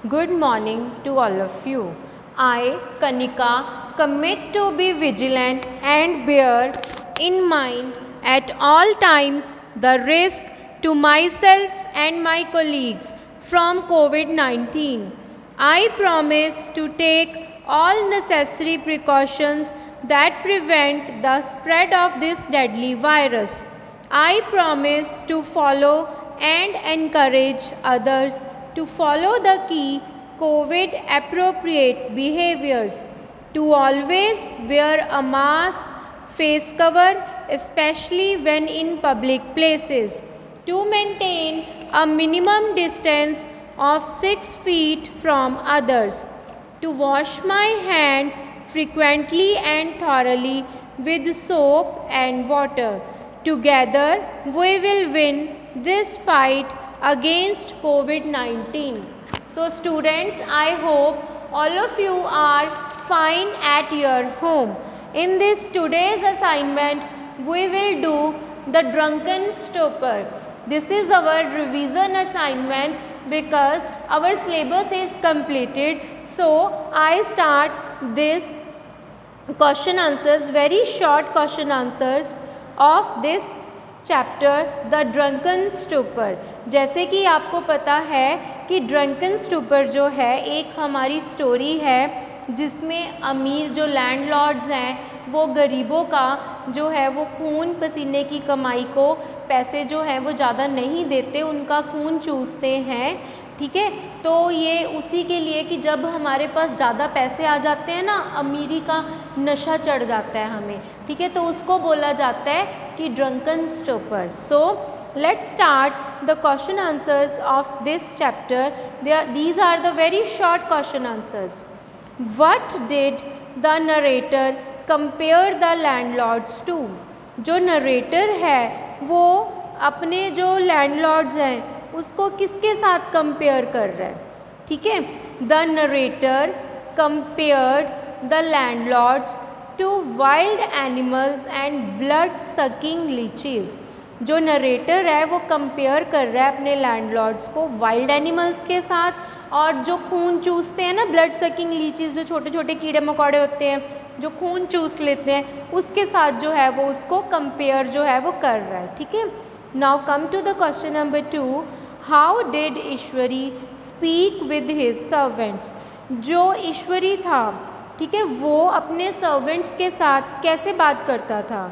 Good morning to all of you. I, Kanika, commit to be vigilant and bear in mind at all times the risk to myself and my colleagues from COVID-19. I promise to take all necessary precautions that prevent the spread of this deadly virus. I promise to follow and encourage others to follow the key COVID appropriate behaviors, to always wear a mask, face cover, especially when in public places, to maintain a minimum distance of 6 feet from others, to wash my hands frequently and thoroughly with soap and water. Together we will win this fight against COVID-19. So students, I hope all of you are fine at your home. In this today's assignment, we will do the drunken stupor. This is our revision assignment because our syllabus is completed. So I start this question answers, very short question answers of this chapter the drunken stupor. जैसे कि आपको पता है कि drunken stupor जो है एक हमारी स्टोरी है जिसमें अमीर जो लैंडलॉर्ड्स हैं वो गरीबों का जो है वो खून पसीने की कमाई को पैसे जो है वो ज़्यादा नहीं देते, उनका खून चूसते हैं। ठीक है, तो ये उसी के लिए कि जब हमारे पास ज़्यादा पैसे आ जाते हैं ना, अमीरी का नशा चढ़ जाता है हमें। ठीक है, तो उसको बोला जाता है कि drunken stupor. So let's start the question answers of this chapter. These are the very short question answers. What did the narrator compare the landlords to? जो नरेटर है वो अपने जो लैंडलॉर्ड्स हैं उसको किसके साथ कंपेयर कर रहा है? ठीक है, the narrator compared the landlords to wild animals and blood sucking leeches. जो नरेटर है वो कंपेयर कर रहा है अपने लैंडलॉर्ड्स को वाइल्ड एनिमल्स के साथ और जो खून चूसते हैं ना, ब्लड सकिंग लीचेस, जो छोटे छोटे कीड़े मकोड़े होते हैं जो खून चूस लेते हैं, उसके साथ जो है वो उसको कंपेयर जो है वो कर रहा है। ठीक है, now come to the question number 2। How did Ishwari speak with his servants? जो ईश्वरी था, ठीक है, वो अपने सर्वेंट्स के साथ कैसे बात करता था?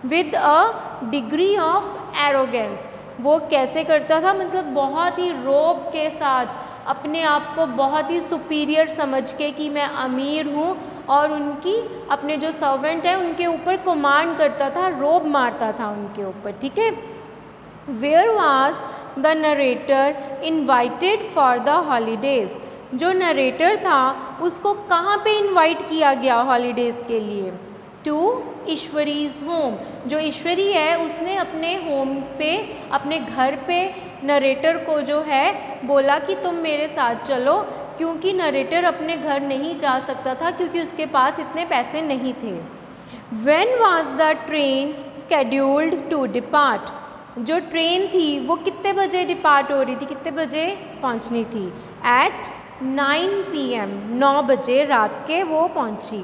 With a degree of arrogance. वो कैसे करता था? मतलब बहुत ही रोब के साथ, अपने आप को बहुत ही सुपीरियर समझ के कि मैं अमीर हूँ, और उनकी अपने जो सर्वेंट है उनके ऊपर कमांड करता था, रोब मारता था उनके ऊपर। ठीक है, where was the narrator invited for the holidays? जो नरेटर था उसको कहाँ पे इनवाइट किया गया हॉलीडेज़ के लिए? To Ishwari's home. जो ईश्वरी है उसने अपने होम पे, अपने घर पे नरेटर को जो है बोला कि तुम मेरे साथ चलो, क्योंकि नरेटर अपने घर नहीं जा सकता था क्योंकि उसके पास इतने पैसे नहीं थे। When was the train scheduled to depart? जो ट्रेन थी वो कितने बजे डिपार्ट हो रही थी, कितने बजे पहुंचनी थी? एट 9 PM, 9 बजे रात के वो पहुंची।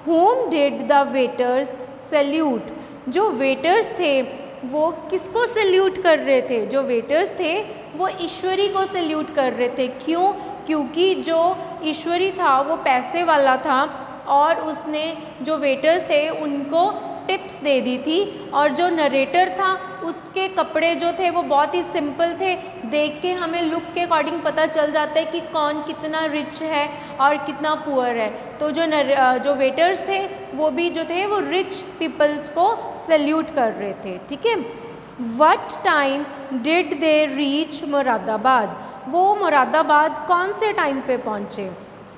Home did the waiters salute? जो वेटर्स थे वो किसको सैल्यूट कर रहे थे? जो वेटर्स थे वो ईश्वरी को सैल्यूट कर रहे थे। क्यों? क्योंकि जो ईश्वरी था वो पैसे वाला था और उसने जो वेटर्स थे उनको टिप्स दे दी थी, और जो नरेटर था उसके कपड़े जो थे वो बहुत ही सिंपल थे। देख के हमें लुक के अकॉर्डिंग पता चल जाता है कि कौन कितना रिच है और कितना पुअर है। तो जो वेटर्स थे वो भी जो थे वो रिच पीपल्स को सैल्यूट कर रहे थे। ठीक है, what time did they reach Moradabad? वो मुरादाबाद कौन से टाइम पे पहुँचे?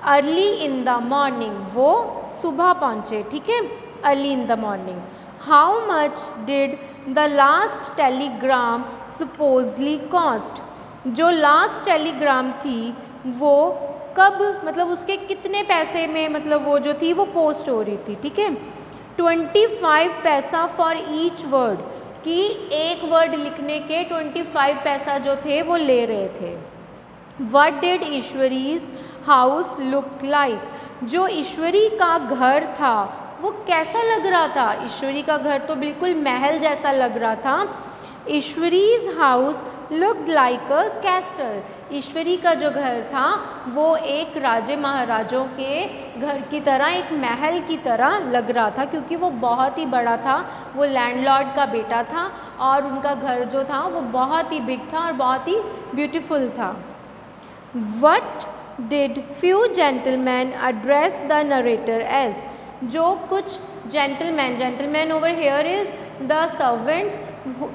Early in the morning. वो सुबह पहुँचे। ठीक है, early in the morning. How much did the last Telegram supposedly cost? जो लास्ट टेलीग्राम थी वो कब, मतलब उसके कितने पैसे में, मतलब वो जो थी वो पोस्ट हो रही थी? ठीक है, 25 पैसा फॉर ईच वर्ड, कि एक वर्ड लिखने के 25 पैसा जो थे वो ले रहे थे। What did Ishwari's house look like? जो ईश्वरी का घर था वो कैसा लग रहा था? ईश्वरी का घर तो बिल्कुल महल जैसा लग रहा था। Ishwari's house looked like a castle. Ishwari का जो घर था वो एक राजे महाराजों के घर की तरह, एक महल की तरह लग रहा था, क्योंकि वो बहुत ही बड़ा था। वो लैंडलॉर्ड का बेटा था और उनका घर जो था वो बहुत ही बिग था और बहुत ही ब्यूटीफुल था। What did few gentlemen address the narrator as? जो कुछ gentlemen over here is the servants,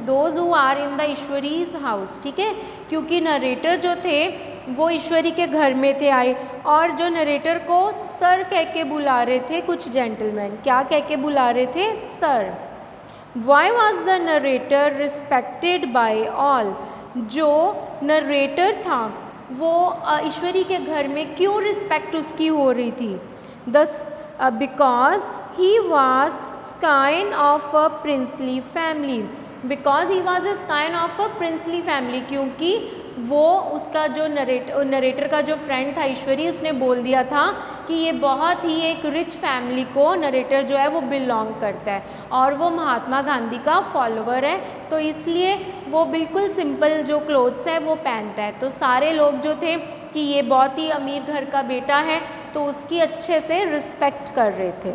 those who are in the Ishwari's house, ठीक है, क्योंकि नरेटर जो थे वो ईश्वरी के घर में थे आए, और जो नरेटर को सर कह के बुला रहे थे कुछ जेंटलमैन। क्या कह के बुला रहे थे? Sir. Why was the narrator respected by all? जो नरेटर था वो ईश्वरी के घर में क्यों रिस्पेक्ट उसकी हो रही थी? Because he was scion of a princely family. Because he was a scion of a princely family, क्योंकि वो उसका जो नरेटर का जो फ्रेंड था ईश्वरी, उसने बोल दिया था कि ये बहुत ही एक रिच फैमिली को नरेटर जो है वो बिलोंग करता है और वो महात्मा गांधी का फॉलोअर है, तो इसलिए वो बिल्कुल सिंपल जो क्लोथ्स है वो पहनता है। तो सारे लोग जो थे कि ये बहुत ही अमीर घर का बेटा है, तो उसकी अच्छे से रिस्पेक्ट कर रहे थे।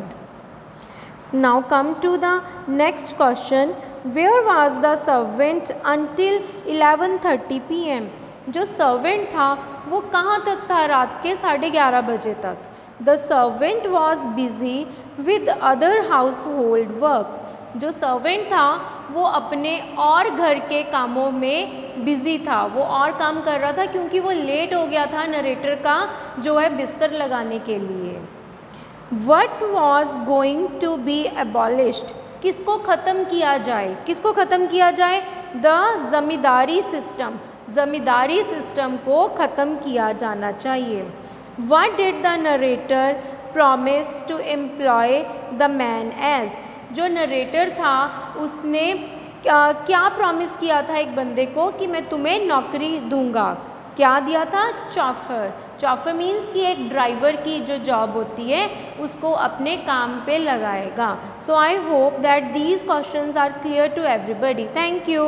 Now come to the next question, where was the servant until 11:30 PM? जो सर्वेंट था वो कहाँ तक था? रात के 11:30 बजे तक। The servant was busy with other house hold work. जो सर्वेंट था वो अपने और घर के कामों में बिजी था, वो और काम कर रहा था क्योंकि वो लेट हो गया था नरेटर का जो है बिस्तर लगाने के लिए। What was going to be abolished? किसको ख़त्म किया जाए? किसको ख़त्म किया जाए? The ज़मींदारी system. ज़मींदारी सिस्टम को ख़त्म किया जाना चाहिए। What did the narrator promise to employ the man as? जो नरेटर था उसने क्या प्रॉमिस किया था एक बंदे को कि मैं तुम्हें नौकरी दूंगा? क्या दिया था? चॉफर। चॉफर मीन्स कि एक ड्राइवर की जो जॉब होती है उसको अपने काम पे लगाएगा। So I hope that these questions are clear to everybody. Thank you.